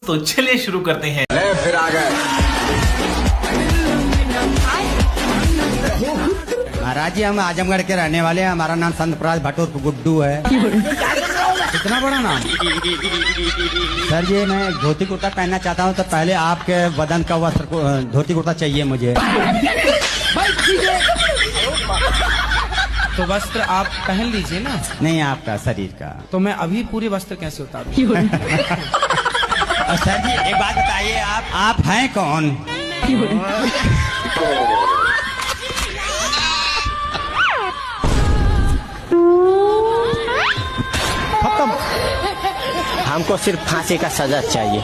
तो चलिए शुरू करते हैं। फिर आ गए महाराज जी, हम आजमगढ़ के रहने वाले हैं। हमारा नाम संत प्रसाद भट्ट गुड्डू है। कितना बड़ा नाम। सर जी, मैं धोती कुर्ता पहनना चाहता हूँ, तो पहले आपके बदन का वस्त्र धोती कुर्ता चाहिए मुझे। तो वस्त्र आप पहन लीजिए ना। नहीं, आपका शरीर का। तो मैं अभी पूरे वस्त्र कैसे उतारूं? और सर जी एक बात बताइए, आप हैं कौन? हमको सिर्फ फांसी का सजा चाहिए।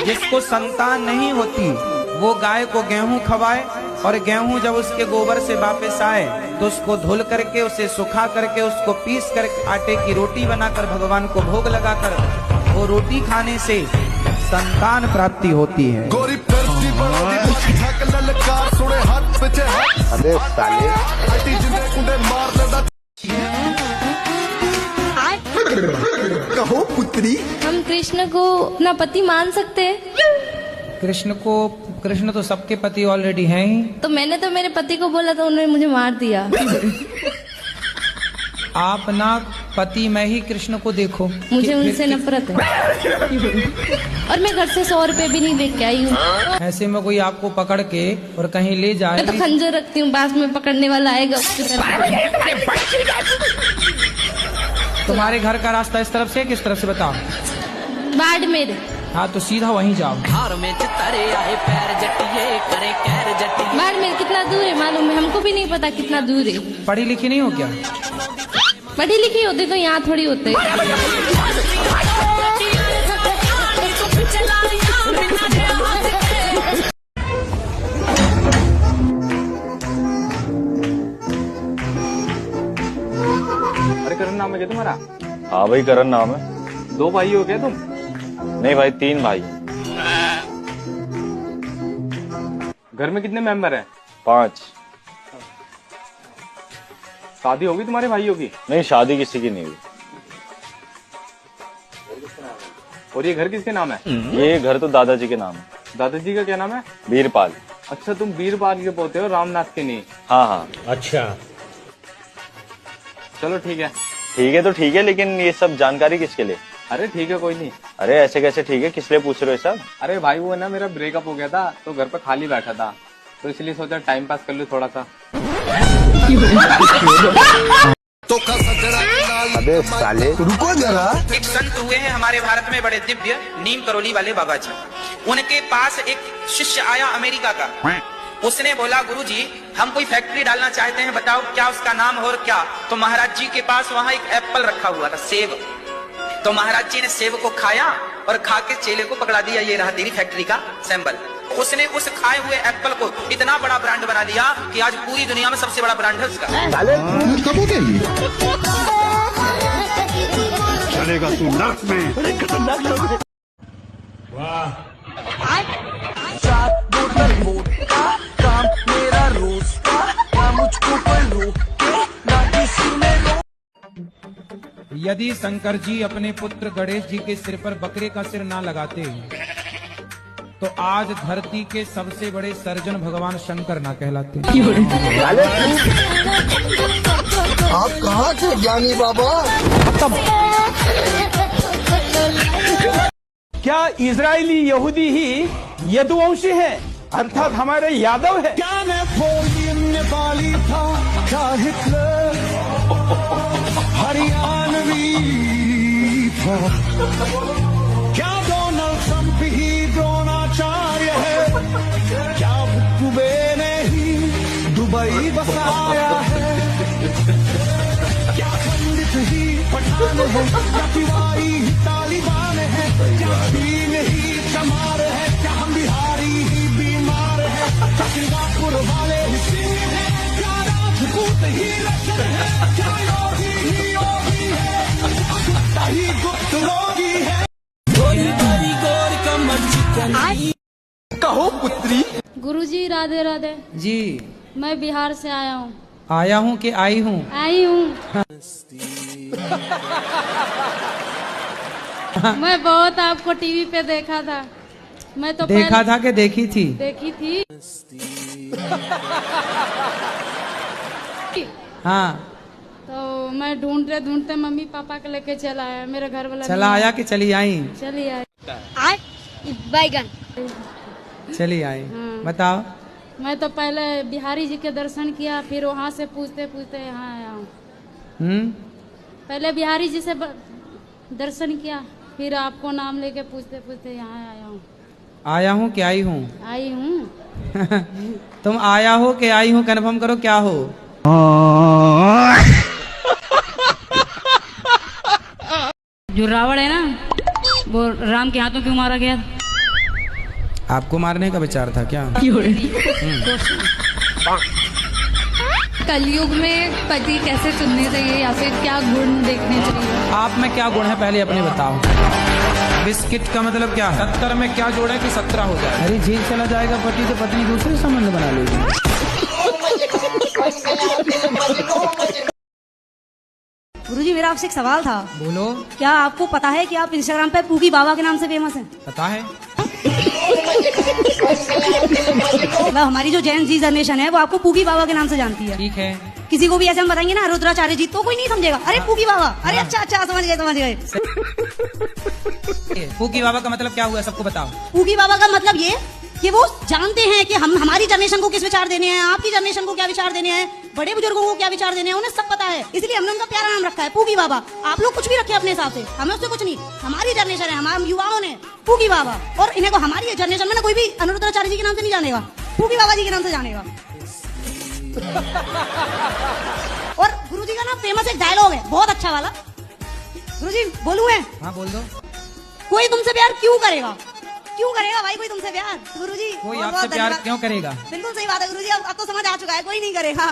जिसको संतान नहीं होती वो गाय को गेहूं खवाए, और गेहूं जब उसके गोबर से वापस आए तो उसको धुल करके, उसे सुखा करके, उसको पीस करके आटे की रोटी बनाकर भगवान को भोग लगाकर वो रोटी खाने से संतान प्राप्ति होती है। अबे साले, कहो पुत्री, हम कृष्ण को अपना पति मान सकते हैं? कृष्ण तो सबके पति ऑलरेडी हैं ही। तो मैंने तो मेरे पति को बोला था, उन्होंने मुझे मार दिया। आप ना पति में ही कृष्ण को देखो। मुझे उनसे नफरत है। और मैं घर से 100 रुपए भी नहीं लेके आई हूँ। ऐसे में कोई आपको पकड़ के और कहीं ले जाए। मैं तो खंजर रखती हूँ, पास में पकड़ने वाला आएगा उसके तरफ। तुम्हारे घर का रास्ता इस तरफ से किस तरफ से बताओ? बाड़मेर। हाँ, तो सीधा वहीं जाओ। बाड़मेर कितना दूर है मालूम है? हमको भी नहीं पता कितना दूर है। पढ़ी लिखी नहीं हो क्या? पढ़ी लिखी होती तो यहाँ थोड़ी होते। अरे करण नाम है क्या तुम्हारा? हाँ भाई, करण नाम है। 2 भाई हो क्या तुम? नहीं भाई, 3 भाई। घर में कितने मेंबर हैं? 5। शादी होगी तुम्हारे भाइयों की? नहीं, शादी किसी की नहीं हुई। और ये घर किसके नाम है? ये घर तो दादाजी के नाम है। दादाजी का क्या नाम है? वीरपाल। अच्छा, तुम वीरपाल के पोते हो, रामनाथ के नहीं? हाँ हाँ। अच्छा, चलो ठीक है। ठीक है तो ठीक है, लेकिन ये सब जानकारी किसके लिए? अरे ठीक है, कोई नहीं। अरे ऐसे कैसे ठीक है, किस लिए पूछ रहे हो सब? अरे भाई, वो ना मेरा ब्रेकअप हो गया था, तो घर पे खाली बैठा था, तो इसलिए सोचा टाइम पास कर लूं थोड़ा सा। अबे साले, रुको जरा। एक संत हुए हैं हमारे भारत में, बड़े दिव्य, नीम करोली वाले बाबा जी। उनके पास एक शिष्य आया अमेरिका का। उसने बोला, गुरुजी हम कोई फैक्ट्री डालना चाहते हैं, बताओ क्या उसका नाम हो और क्या। तो महाराज जी के पास वहाँ एक एप्पल रखा हुआ था, सेब। तो महाराज जी ने सेब को खाया और खा के चेले को पकड़ा दिया, ये रहा तेरी फैक्ट्री का सैंपल। उसने उस खाए हुए एप्पल को इतना बड़ा ब्रांड बना दिया कि आज पूरी दुनिया में सबसे बड़ा ब्रांड है उसका। चलेगा तू नर्क में। यदि शंकर जी अपने पुत्र गणेश जी के सिर पर बकरे का सिर ना लगाते तो आज धरती के सबसे बड़े सर्जन भगवान शंकर ना कहलाते। आप कहाँ से ज्ञानी बाबा? क्या इजरायली यहूदी ही यदुवंशी है, अर्थात हमारे यादव है? क्या नेपाली था, क्या हिटलर हरियाणवी था, क्या डोनाल्ड ट्रंप ही द्रोणाचार्य है, क्या भुट्टुबे ने ही दुबई बसाया है, क्या पंडित ही पठान है, क्या तिवारी ही तालिबान है, क्या भील ही चमार है, क्या हम बिहारी ही बीमार है, क्या सिंगापुर वाले ही सिंह है, क्या राजपूत ही रचन है, क्या योगी ही योगी है, गुप्ता ही गुप्त रोगी है। कहो पुत्री। गुरुजी राधे राधे। जी, मैं बिहार से आया हूँ। आया हूँ कि आई हूँ? आई हूँ। मैं बहुत आपको टीवी पे देखा था। मैं तो देखा था कि देखी थी? देखी थी। हाँ। तो मैं ढूंढते ढूंढते मम्मी पापा के लेके चला आया, मेरा घर वाला चला आया कि चली आई? चली आई। बैगन चली आई। हाँ। बताओ। मैं तो पहले बिहारी जी के दर्शन किया, फिर वहाँ से पूछते पूछते यहाँ आया हूँ। पहले बिहारी जी से दर्शन किया, फिर आपको नाम लेके पूछते पूछते यहाँ आया हूँ। आया हूँ कि आई हूँ? आई हूँ। तुम आया हो कि आई हूँ, कन्फर्म करो क्या हो। जो रावण है ना, वो राम के हाथों क्यों मारा गया? आपको मारने का विचार था क्या? कलयुग में पति कैसे चुनने चाहिए या फिर क्या गुण देखने चाहिए? आप में क्या गुण है पहले अपने बताओ। बिस्किट का मतलब क्या है? 70 में क्या जोड़ा कि 17 हो जाए? अरे जेल चला जाएगा पति तो पत्नी दूसरे संबंध बना लेगी। गुरुजी मेरा आपसे एक सवाल था। बोलो। क्या आपको पता है कि आप इंस्टाग्राम पे पूगी बाबा के नाम से फेमस हैं? पता है। मतलब हमारी जो जैन जी जनरेशन है वो आपको पूगी बाबा के नाम से जानती है। ठीक है। किसी को भी ऐसे हम बताएंगे ना रुद्राचार्य जी, तो कोई नहीं समझेगा। अरे पूगी बाबा, अरे अच्छा अच्छा समझ गए समझ गए। पूगी बाबा का मतलब क्या हुआ सबको बताओ। पूगी बाबा का मतलब ये कि वो जानते हैं कि हम हमारी जनरेशन को किस विचार देने हैं, आपकी जनरेशन को क्या विचार देने हैं, बड़े बुजुर्गों को क्या विचार देने हैं, उन्हें सब पता है। इसलिए हमने उनका प्यारा नाम रखा है पूगी बाबा। आप लोग कुछ भी रखे अपने हिसाब से, हमें उससे कुछ नहीं। हमारी जनरेशन है, हमारे युवाओं ने पूगी बाबा, और इन्हें को हमारी जनरेशन में ना कोई भी अनुरुद्राचार्य जी के नाम से नहीं जानेगा, पूगी बाबा जी के नाम से जानेगा। और गुरुजी का ना फेमस एक डायलॉग है बहुत अच्छा वाला। गुरुजी बोलूं मैं? हाँ बोल दो। कोई तुमसे प्यार क्यों करेगा? क्यों करेगा भाई कोई तुमसे प्यार? गुरुजी कोई आपसे प्यार क्यों करेगा? बिल्कुल सही बात है गुरुजी, अब तो समझ आ चुका है, कोई नहीं करेगा।